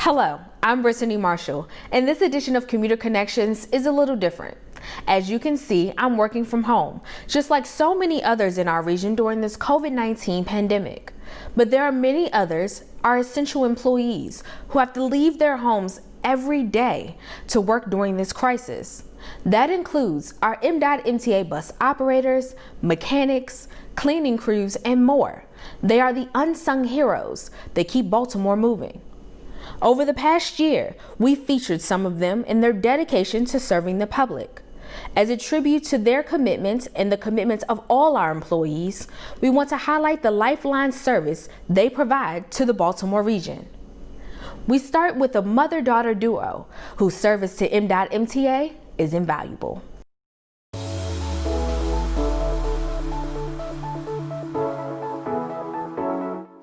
Hello, I'm Brittany Marshall, and this edition of Commuter Connections is a little different. As you can see, I'm working from home, just like so many others in our region during this COVID-19 pandemic. But there are many others, our essential employees, who have to leave their homes every day to work during this crisis. That includes our MDOT MTA bus operators, mechanics, cleaning crews, and more. They are the unsung heroes that keep Baltimore moving. Over the past year, we featured some of them in their dedication to serving the public. As a tribute to their commitment and the commitment of all our employees, we want to highlight the lifeline service they provide to the Baltimore region. We start with a mother-daughter duo whose service to MDOT MTA is invaluable.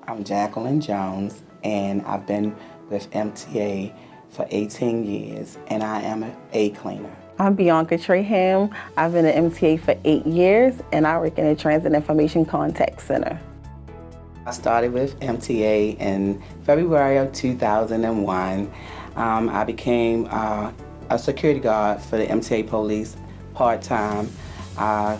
I'm Jacqueline Jones, and I've been with MTA for 18 years, and I am an A cleaner. I'm Bianca Traham. I've been at MTA for 8 years, and I work in the Transit Information Contact Center. I started with MTA in February of 2001. I became a security guard for the MTA police part-time. I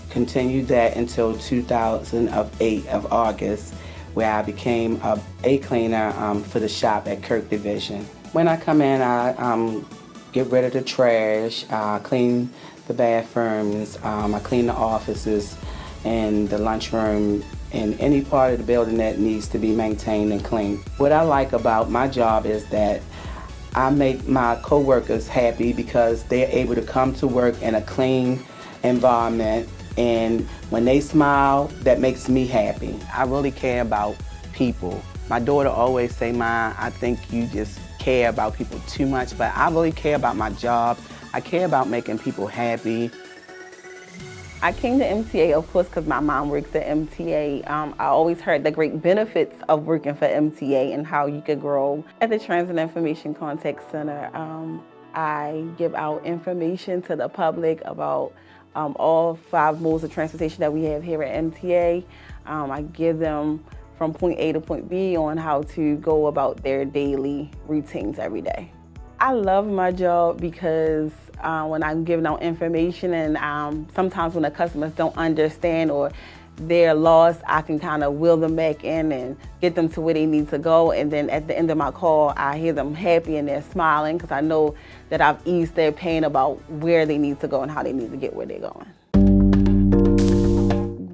continued that until 2008 of August, where I became a cleaner for the shop at Kirk Division. When I come in, I get rid of the trash, clean the bathrooms, I clean the offices and the lunchroom and any part of the building that needs to be maintained and cleaned. What I like about my job is that I make my coworkers happy because they're able to come to work in a clean environment, and when they smile, that makes me happy. I really care about people. My daughter always say, "Mom, I think you just care about people too much," but I really care about my job. I care about making people happy. I came to MTA, of course, because my mom works at MTA. I always heard the great benefits of working for MTA and how you could grow. At the Transit Information Contact Center, I give out information to the public about all 5 modes of transportation that we have here at MTA. I give them from point A to point B on how to go about their daily routines every day. I love my job because when I'm giving out information and sometimes when the customers don't understand or they're lost, I can kind of wheel them back in and get them to where they need to go. And then at the end of my call, I hear them happy and they're smiling because I know that I've eased their pain about where they need to go and how they need to get where they're going.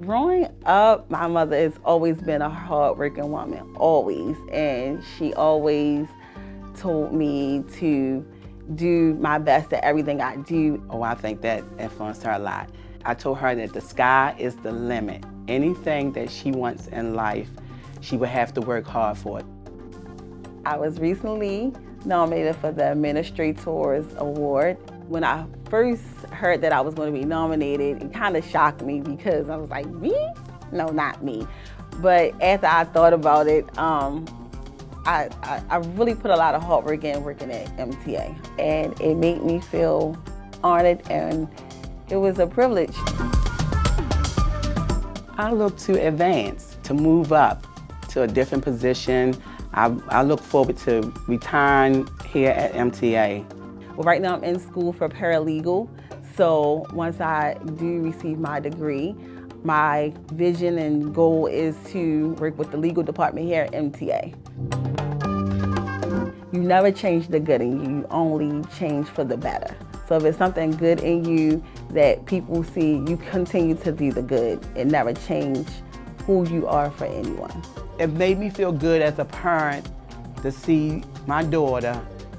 Growing up, my mother has always been a hard-working woman, always. And she always told me to do my best at everything I do. Oh, I think that influenced her a lot. I told her that the sky is the limit. Anything that she wants in life, she would have to work hard for it. I was recently nominated for the Administrators Award. When I first heard that I was going to be nominated, it kind of shocked me because I was like, me? No, not me. But after I thought about it, I really put a lot of hard work in working at MTA, and it made me feel honored, and it was a privilege. I look to advance, to move up to a different position. I look forward to retiring here at MTA. Well, right now I'm in school for paralegal, so once I do receive my degree, my vision and goal is to work with the legal department here at MTA. You never change the good in you, you only change for the better. So if it's something good in you that people see, you continue to do the good and never change who you are for anyone. It made me feel good as a parent to see my daughter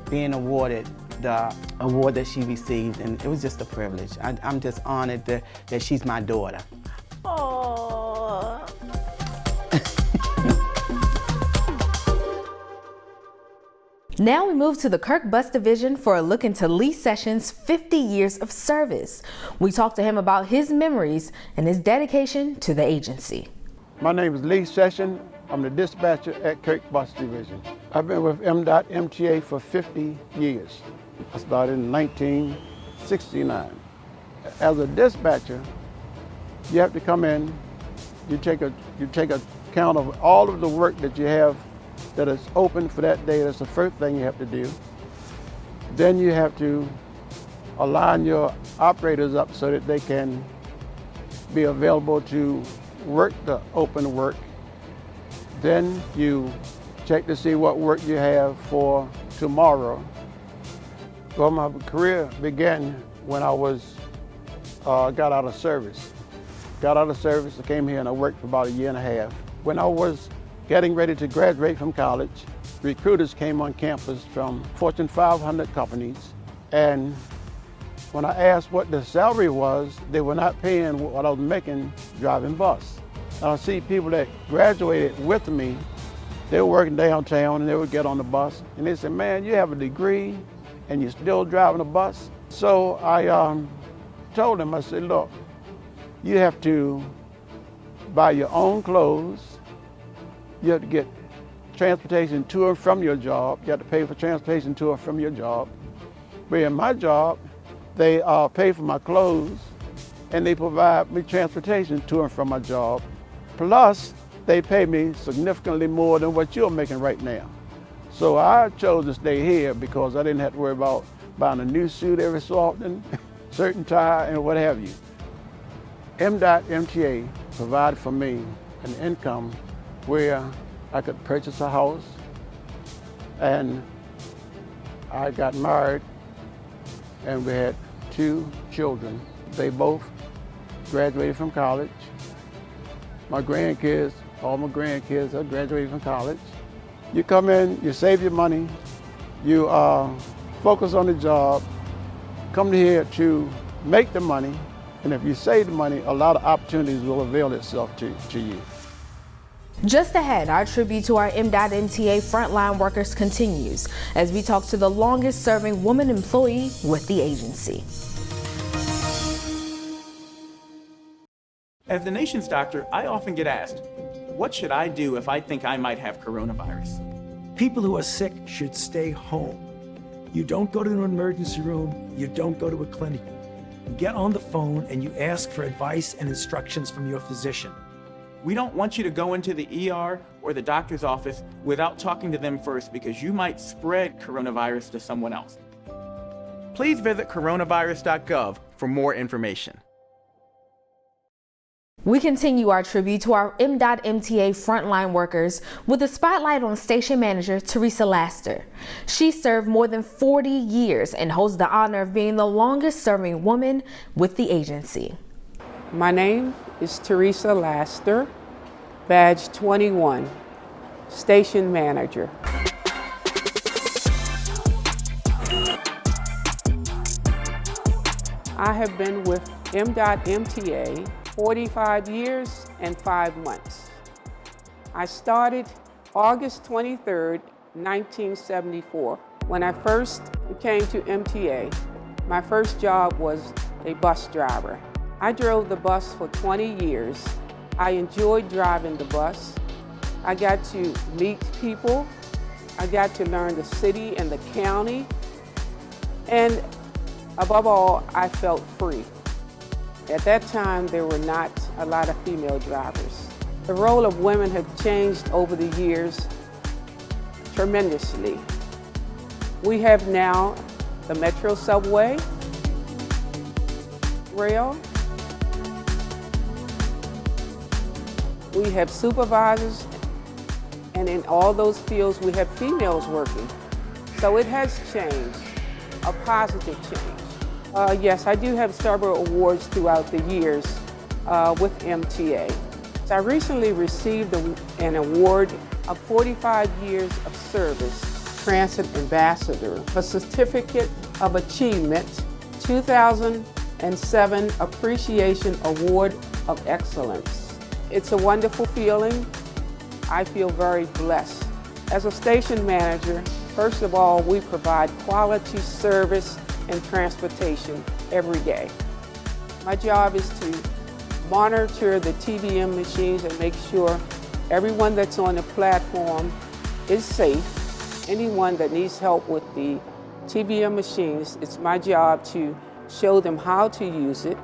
being awarded the award that she received, and it was just a privilege. I'm just honored that she's my daughter. Aww. Now we move to the Kirk Bus Division for a look into Lee Sessions' 50 years of service. We talked to him about his memories and his dedication to the agency. My name is Lee Sessions. I'm the dispatcher at Kirk Bus Division. I've been with MDOT MTA for 50 years. I started in 1969. As a dispatcher, you have to come in, you take account of all of the work that you have that is open for that day. That's the first thing you have to do. Then you have to align your operators up so that they can be available to work the open work. Then you check to see what work you have for tomorrow. Well, my career began when I got out of service. Got out of service, I came here and I worked for about a year and a half. When I was getting ready to graduate from college, recruiters came on campus from Fortune 500 companies, and when I asked what the salary was, they were not paying what I was making driving bus. And I see people that graduated with me, they were working downtown and they would get on the bus and they said, man, you have a degree and you're still driving a bus? So I told them, I said, look, you have to buy your own clothes, you have to get transportation to and from your job, you have to pay for transportation to and from your job. But in my job, they pay for my clothes and they provide me transportation to and from my job. Plus, they pay me significantly more than what you're making right now. So I chose to stay here because I didn't have to worry about buying a new suit every so often, certain tie and what have you. MTA provided for me an income where I could purchase a house, and I got married and we had 2 children. They both graduated from college. My grandkids, all my grandkids are graduated from college. You come in, you save your money, you focus on the job, come here to make the money, and if you save the money, a lot of opportunities will avail itself to you. Just ahead, our tribute to our MTA frontline workers continues as we talk to the longest serving woman employee with the agency. As the nation's doctor, I often get asked, what should I do if I think I might have coronavirus? People who are sick should stay home. You don't go to an emergency room, you don't go to a clinic. You get on the phone and you ask for advice and instructions from your physician. We don't want you to go into the ER or the doctor's office without talking to them first because you might spread coronavirus to someone else. Please visit coronavirus.gov for more information. We continue our tribute to our MTA frontline workers with a spotlight on station manager Teresa Laster. She served more than 40 years and holds the honor of being the longest serving woman with the agency. My name is Teresa Laster, badge 21, station manager. I have been with MTA 45 years and 5 months. I started August 23rd, 1974. When I first came to MTA, my first job was a bus driver. I drove the bus for 20 years. I enjoyed driving the bus. I got to meet people. I got to learn the city and the county. And above all, I felt free. At that time, there were not a lot of female drivers. The role of women have changed over the years tremendously. We have now the Metro subway, rail. We have supervisors, and in all those fields, we have females working. So it has changed, a positive change. Yes, I do have several awards throughout the years with MTA. I recently received an award of 45 years of service, Transit Ambassador, a Certificate of Achievement, 2007 Appreciation Award of Excellence. It's a wonderful feeling. I feel very blessed. As a station manager, first of all, we provide quality service and transportation every day. My job is to monitor the TBM machines and make sure everyone that's on the platform is safe. Anyone that needs help with the TBM machines, it's my job to show them how to use it.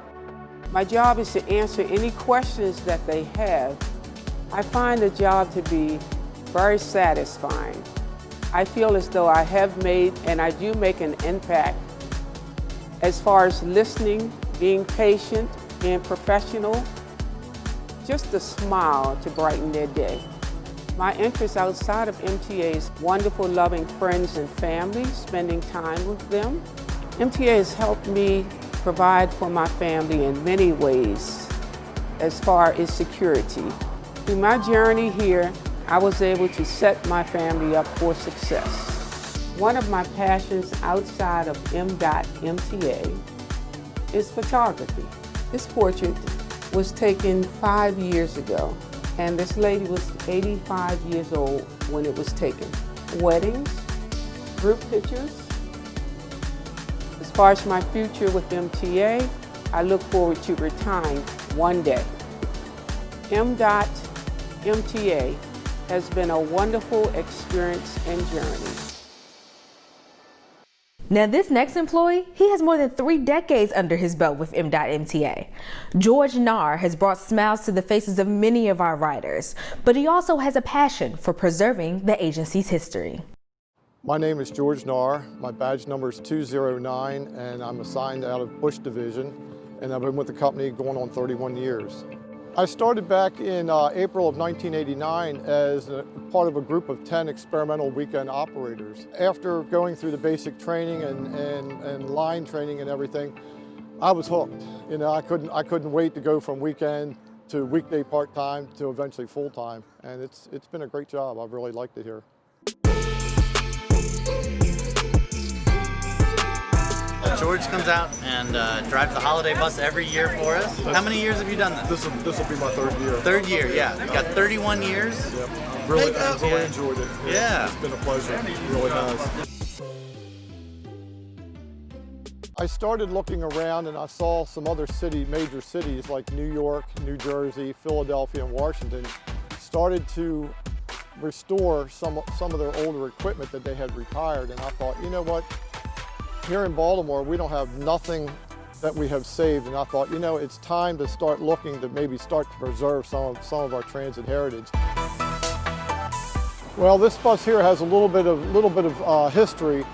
My job is to answer any questions that they have. I find the job to be very satisfying. I feel as though I have made, and I do make an impact as far as listening, being patient, being professional, just a smile to brighten their day. My interests outside of MTA is wonderful, loving friends and family, spending time with them. MTA has helped me provide for my family in many ways as far as security. Through my journey here, I was able to set my family up for success. One of my passions outside of MTA is photography. This portrait was taken 5 years ago, and this lady was 85 years old when it was taken. Weddings, group pictures. As far as my future with MTA, I look forward to retiring one day. MTA has been a wonderful experience and journey. Now this next employee, he has more than 3 decades under his belt with MTA. George Nahr has brought smiles to the faces of many of our riders, but he also has a passion for preserving the agency's history. My name is George Nahr. My badge number is 209, and I'm assigned out of Bush Division, and I've been with the company going on 31 years. I started back in April of 1989 as a part of a group of 10 experimental weekend operators. After going through the basic training and line training and everything, I was hooked. You know, I couldn't wait to go from weekend to weekday part-time to eventually full-time, and it's been a great job. I've really liked it here. George comes out and drives the holiday bus every year for us. How many years have you done this? This will be my third year. Third year, yeah. You got 31 years. Yep. Really enjoyed it. Yeah. It's been a pleasure. It really has. I started looking around and I saw some other major cities like New York, New Jersey, Philadelphia, and Washington started to restore some of their older equipment that they had retired. And I thought, you know what? Here in Baltimore, we don't have nothing that we have saved, and I thought, you know, it's time to start looking to maybe start to preserve some of our transit heritage. Well, this bus here has a little bit of history.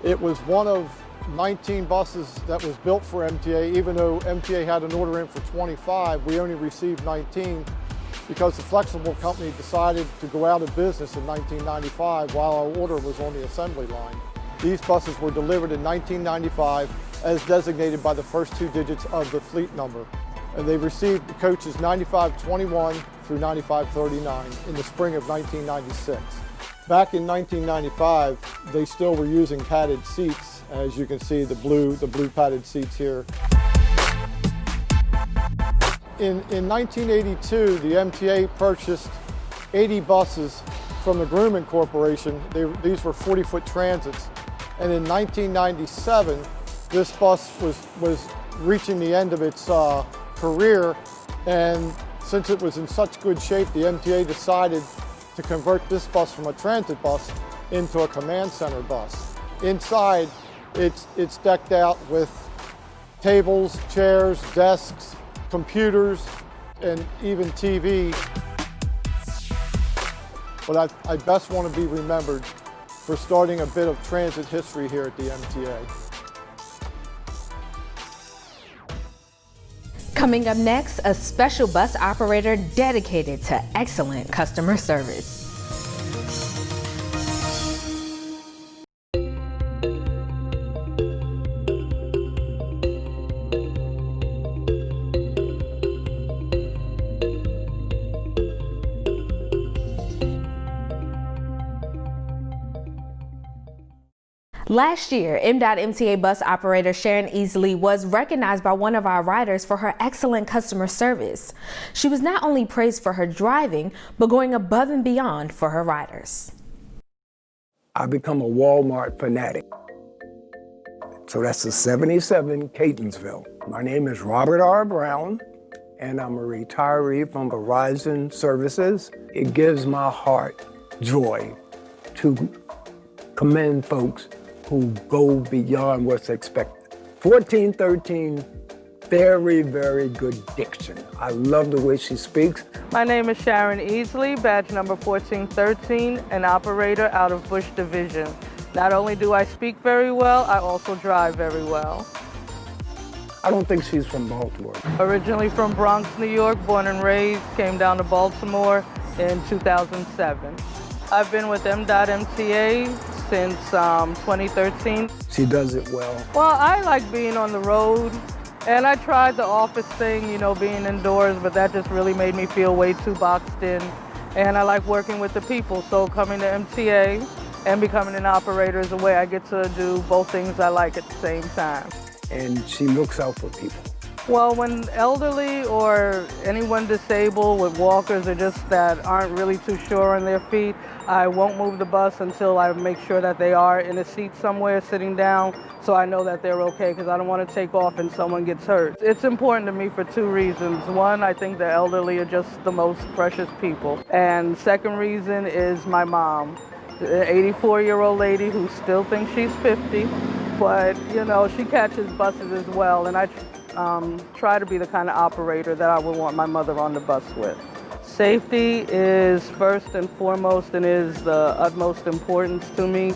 It was one of 19 buses that was built for MTA. Even though MTA had an order in for 25, we only received 19 because the flexible company decided to go out of business in 1995 while our order was on the assembly line. These buses were delivered in 1995 as designated by the first 2 digits of the fleet number. And they received the coaches 9521 through 9539 in the spring of 1996. Back in 1995, they still were using padded seats. As you can see, the blue padded seats here. In 1982, the MTA purchased 80 buses from the Grumman Corporation. These were 40-foot transits. And in 1997, this bus was reaching the end of its career, and since it was in such good shape, the MTA decided to convert this bus from a transit bus into a command center bus. Inside, it's decked out with tables, chairs, desks, computers, and even TV. But I best want to be remembered for starting a bit of transit history here at the MTA. Coming up next, a special bus operator dedicated to excellent customer service. Last year, MTA bus operator Sharon Easley was recognized by one of our riders for her excellent customer service. She was not only praised for her driving, but going above and beyond for her riders. I've become a Walmart fanatic. So that's the 77 Catonsville. My name is Robert R. Brown, and I'm a retiree from Verizon Services. It gives my heart joy to commend folks who go beyond what's expected. 1413 very, very good diction. I love the way she speaks. My name is Sharon Easley, badge number 1413, an operator out of Bush Division. Not only do I speak very well, I also drive very well. I don't think she's from Baltimore. Originally from Bronx, New York, born and raised, came down to Baltimore in 2007. I've been with MDOT-MTA since 2013. She does it well. Well, I like being on the road, and I tried the office thing, you know, being indoors, but that just really made me feel way too boxed in. And I like working with the people, so coming to MTA and becoming an operator is a way I get to do both things I like at the same time. And she looks out for people. Well, when elderly or anyone disabled with walkers or just that aren't really too sure on their feet, I won't move the bus until I make sure that they are in a seat somewhere sitting down, so I know that they're okay, because I don't want to take off and someone gets hurt. It's important to me for two reasons. One, I think the elderly are just the most precious people. And second reason is my mom, an 84-year-old lady who still thinks she's 50, but you know, she catches buses as well, and I try to be the kind of operator that I would want my mother on the bus with. Safety is first and foremost and is the utmost importance to me.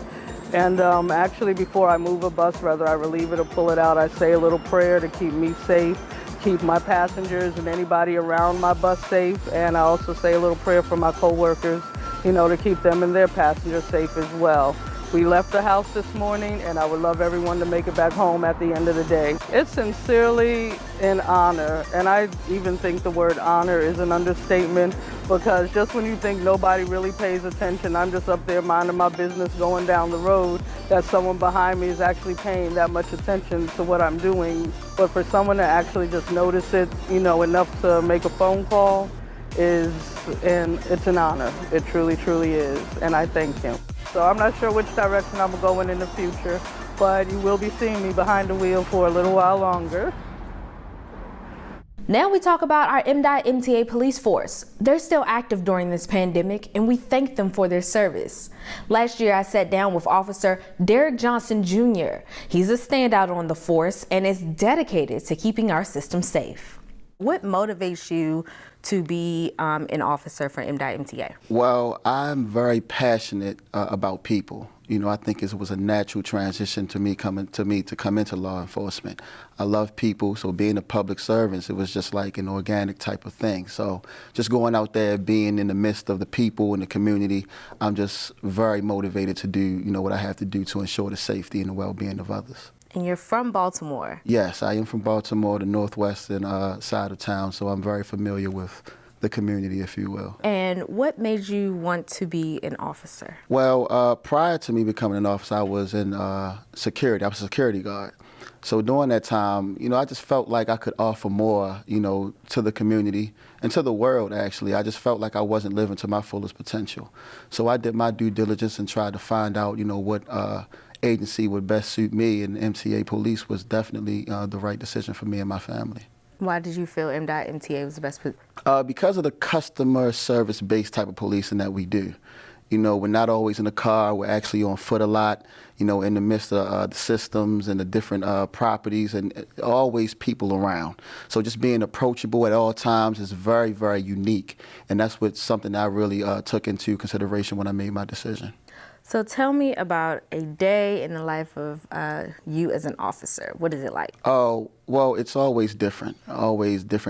And actually, before I move a bus, whether I relieve it or pull it out, I say a little prayer to keep me safe, keep my passengers and anybody around my bus safe, and I also say a little prayer for my coworkers, you know, to keep them and their passengers safe as well. We left the house this morning, and I would love everyone to make it back home at the end of the day. It's sincerely an honor, and I even think the word honor is an understatement, because just when you think nobody really pays attention, I'm just up there minding my business going down the road, that someone behind me is actually paying that much attention to what I'm doing. But for someone to actually just notice it, you know, enough to make a phone call it's an honor. It truly, truly is, and I thank him. So I'm not sure which direction I'm going in the future, but you will be seeing me behind the wheel for a little while longer. Now we talk about our MDOT-MTA police force. They're still active during this pandemic, and we thank them for their service. Last year, I sat down with Officer Derek Johnson Jr. He's a standout on the force and is dedicated to keeping our system safe. What motivates you to be an officer for MDOT-MTA? Well, I'm very passionate about people. You know, I think it was a natural transition to come into law enforcement. I love people, so being a public servant, it was just like an organic type of thing. So just going out there, being in the midst of the people in the community, I'm just very motivated to do, you know, what I have to do to ensure the safety and the well-being of others. And you're from Baltimore? Yes, I am from Baltimore, the northwestern side of town, so I'm very familiar with the community, if you will. And what made you want to be an officer? Well, prior to me becoming an officer, I was in security. I was a security guard. So during that time, you know, I just felt like I could offer more, you know, to the community and to the world, actually. I just felt like I wasn't living to my fullest potential. So I did my due diligence and tried to find out, you know, what agency would best suit me, and MTA Police was definitely the right decision for me and my family. Why did you feel MDOT-MTA was the best? Because of the customer service-based type of policing that we do. You know, we're not always in the car, we're actually on foot a lot, you know, in the midst of the systems and the different properties, and always people around. So just being approachable at all times is very, very unique, and that's something I really took into consideration when I made my decision. So tell me about a day in the life of you as an officer. What is it like? Oh, well, it's always different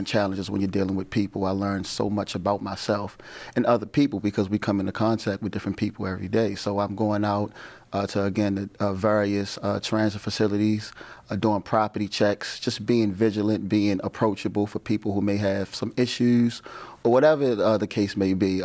challenges when you're dealing with people. I learned so much about myself and other people because we come into contact with different people every day. So I'm going out to, again, the various transit facilities, doing property checks, just being vigilant, being approachable for people who may have some issues or whatever the case may be.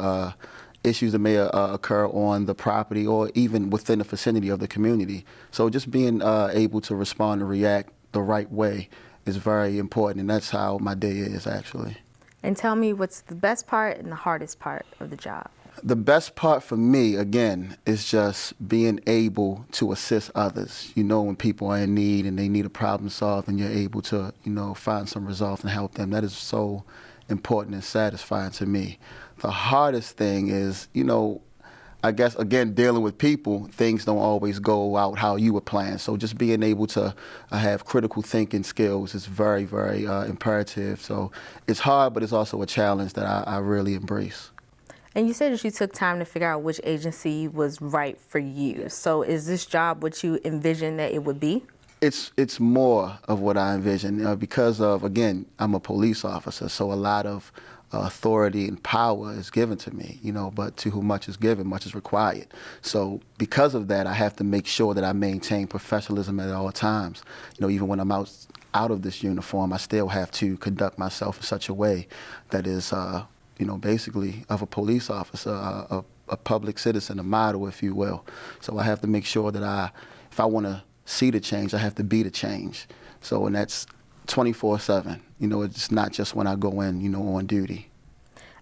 Issues that may occur on the property or even within the vicinity of the community. So just being able to respond and react the right way is very important, and that's how my day is, actually. And tell me, what's the best part and the hardest part of the job? The best part for me, again, is just being able to assist others. You know, when people are in need and they need a problem solved and you're able to, you know, find some resolve and help them, that is so important and satisfying to me. The hardest thing is, you know, I guess, again, dealing with people, things don't always go out how you would plan. So just being able to have critical thinking skills is very, very imperative. So it's hard, but it's also a challenge that I really embrace. And you said that you took time to figure out which agency was right for you. So is this job what you envisioned that it would be? It's more of what I envision because of, again, I'm a police officer, so a lot of authority and power is given to me, but to whom much is given, much is required. So because of that, I have to make sure that I maintain professionalism at all times. Even when I'm out of this uniform, I still have to conduct myself in such a way that is, basically of a police officer, a public citizen, a model, if you will. So I have to make sure that if I want to see the change, I have to be the change. So, and that's 24/7. It's not just when I go in, on duty.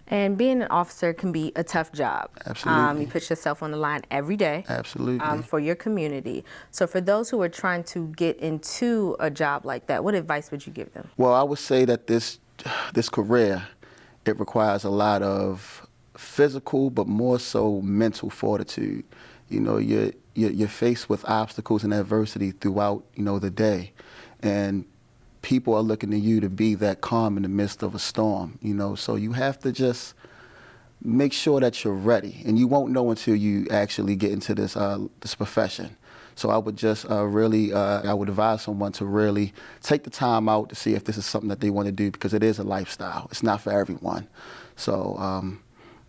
And being an officer can be a tough job. Absolutely. You put yourself on the line every day. Absolutely. For your community. So for those who are trying to get into a job like that, what advice would you give them? Well, I would say that this career, it requires a lot of physical, but more so mental fortitude. You're faced with obstacles and adversity throughout, the day. And people are looking to you to be that calm in the midst of a storm, So you have to just make sure that you're ready. And you won't know until you actually get into this profession. So I would just I would advise someone to really take the time out to see if this is something that they want to do, because it is a lifestyle. It's not for everyone. So,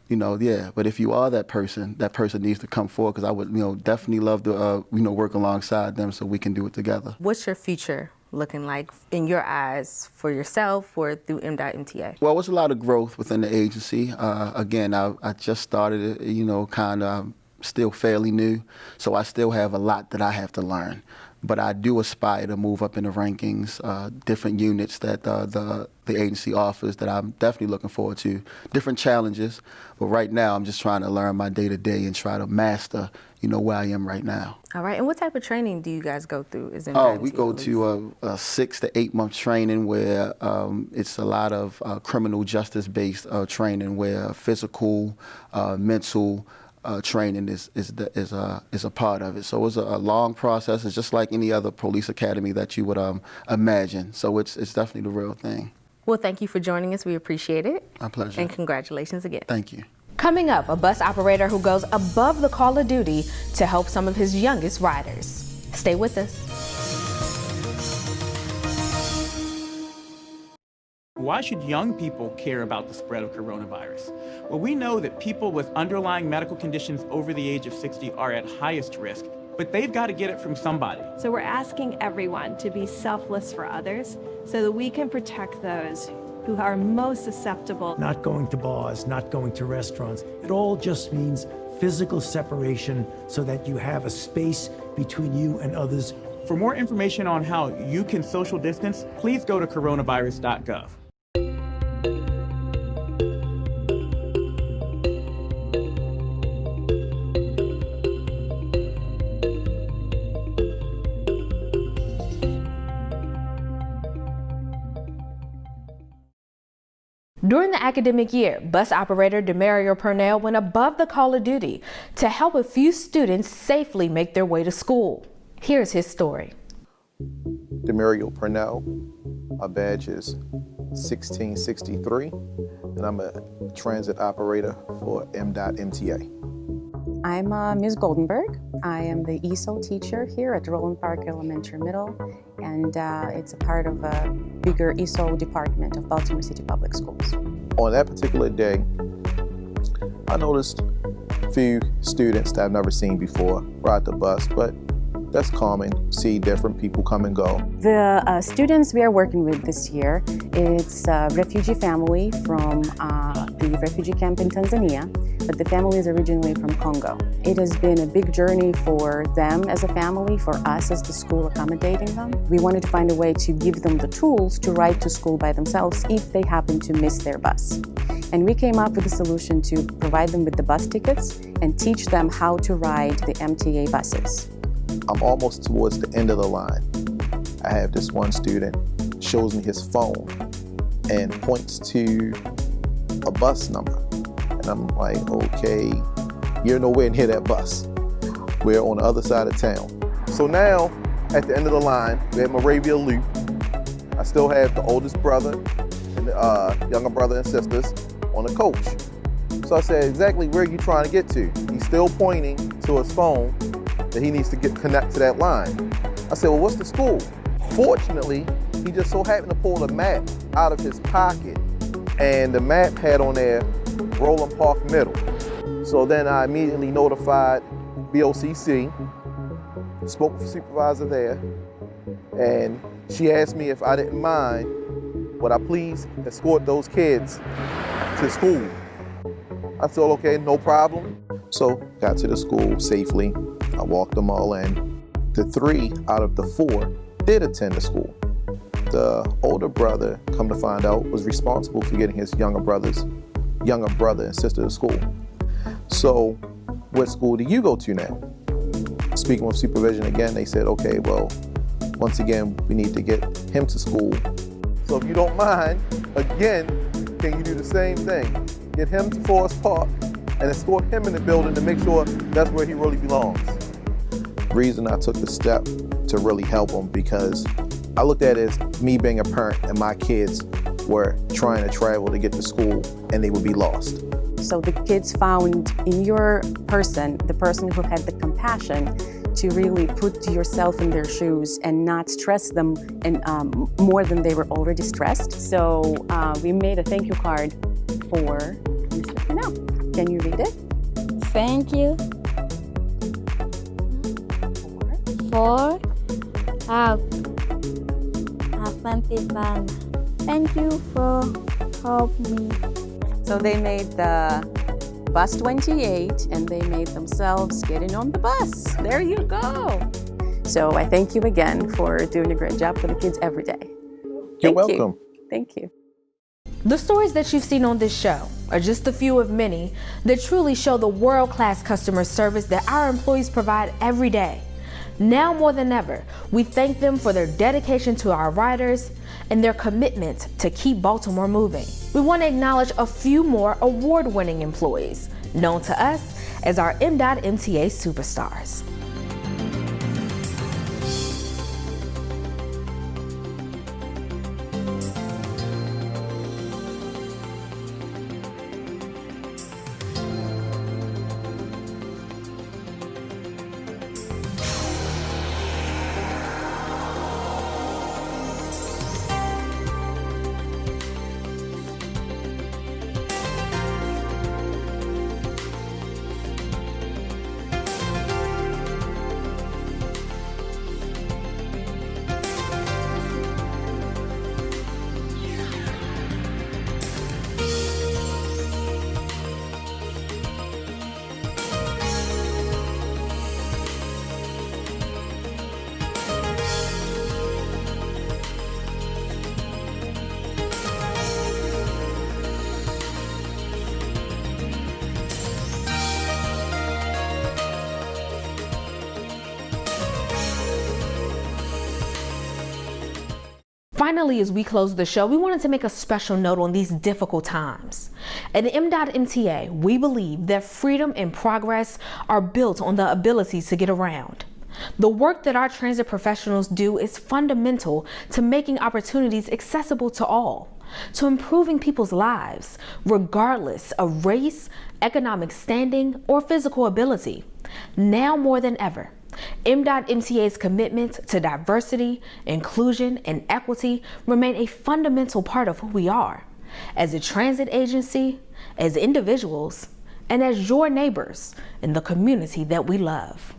but if you are that person needs to come forward, because I would, definitely love to, work alongside them so we can do it together. What's your future looking like in your eyes for yourself or through M.MTA? Well, there's a lot of growth within the agency. Again, I just started it, kind of still fairly new, so I still have a lot that I have to learn. But I do aspire to move up in the rankings, different units that the agency offers that I'm definitely looking forward to, different challenges. But right now, I'm just trying to learn my day-to-day and try to master, where I am right now. All right, and what type of training do you guys go through? We go to a 6 to 8 month training where it's a lot of criminal justice-based training, where physical, mental, training is a part of it. So it's a long process. It's just like any other police academy that you would imagine. So it's definitely the real thing. Well, thank you for joining us. We appreciate it. My pleasure. And congratulations again. Thank you. Coming up, a bus operator who goes above the call of duty to help some of his youngest riders. Stay with us. Why should young people care about the spread of coronavirus? Well, we know that people with underlying medical conditions over the age of 60 are at highest risk, but they've got to get it from somebody. So we're asking everyone to be selfless for others so that we can protect those who are most susceptible. Not going to bars, not going to restaurants. It all just means physical separation so that you have a space between you and others. For more information on how you can social distance, please go to coronavirus.gov. During the academic year, bus operator Demario Purnell went above the call of duty to help a few students safely make their way to school. Here's his story. Demario Purnell, my badge is 1663, and I'm a transit operator for M.MTA. I'm Ms. Goldenberg. I am the ESOL teacher here at Roland Park Elementary Middle, and it's a part of a bigger ESOL department of Baltimore City Public Schools. On that particular day, I noticed a few students that I've never seen before ride the bus, but that's common, see different people come and go. The students we are working with this year, it's a refugee family from the refugee camp in Tanzania, but the family is originally from Congo. It has been a big journey for them as a family, for us as the school accommodating them. We wanted to find a way to give them the tools to ride to school by themselves if they happen to miss their bus. And we came up with a solution to provide them with the bus tickets and teach them how to ride the MTA buses. I'm almost towards the end of the line. I have this one student, shows me his phone and points to a bus number. And I'm like, okay, You're nowhere near that bus. We're on the other side of town. So now, at the end of the line, we're at Moravia Loop. I still have the oldest brother and the younger brother and sisters on the coach. So I said, exactly where are you trying to get to? He's still pointing to his phone that he needs to connect to that line. I said, well, what's the school? Fortunately, he just so happened to pull the map out of his pocket, and the map had on there Roland Park Middle. So then I immediately notified BOCC, spoke with the supervisor there, and she asked me if I didn't mind, would I please escort those kids to school? I said, okay, no problem. So got to the school safely. I walked them all in. The 3 out of the 4 did attend the school. The older brother, come to find out, was responsible for getting his younger brother and sister to school. So what school do you go to now? Speaking with supervision again, they said, okay, well, once again, we need to get him to school. So if you don't mind, again, can you do the same thing? Get him to Forest Park and escort him in the building to make sure that's where he really belongs. The reason I took the step to really help him, because I looked at it as me being a parent and my kids were trying to travel to get to school and they would be lost. So the kids found in your person, the person who had the compassion to really put yourself in their shoes and not stress them and more than they were already stressed. So we made a thank you card for Mr. Fennell. Can you read it? Thank you for plenty fun. Thank you for helping me. So they made the bus 28 and they made themselves getting on the bus. There you go. So I thank you again for doing a great job for the kids every day. You're welcome. Thank you. The stories that you've seen on this show are just a few of many that truly show the world-class customer service that our employees provide every day. Now more than ever, we thank them for their dedication to our riders and their commitment to keep Baltimore moving. We want to acknowledge a few more award-winning employees, known to us as our M.MTA superstars. Finally, as we close the show, we wanted to make a special note on these difficult times. At M.MTA, we believe that freedom and progress are built on the ability to get around. The work that our transit professionals do is fundamental to making opportunities accessible to all, to improving people's lives, regardless of race, economic standing, or physical ability. Now more than ever, M.MTA's commitment to diversity, inclusion, and equity remain a fundamental part of who we are, as a transit agency, as individuals, and as your neighbors in the community that we love.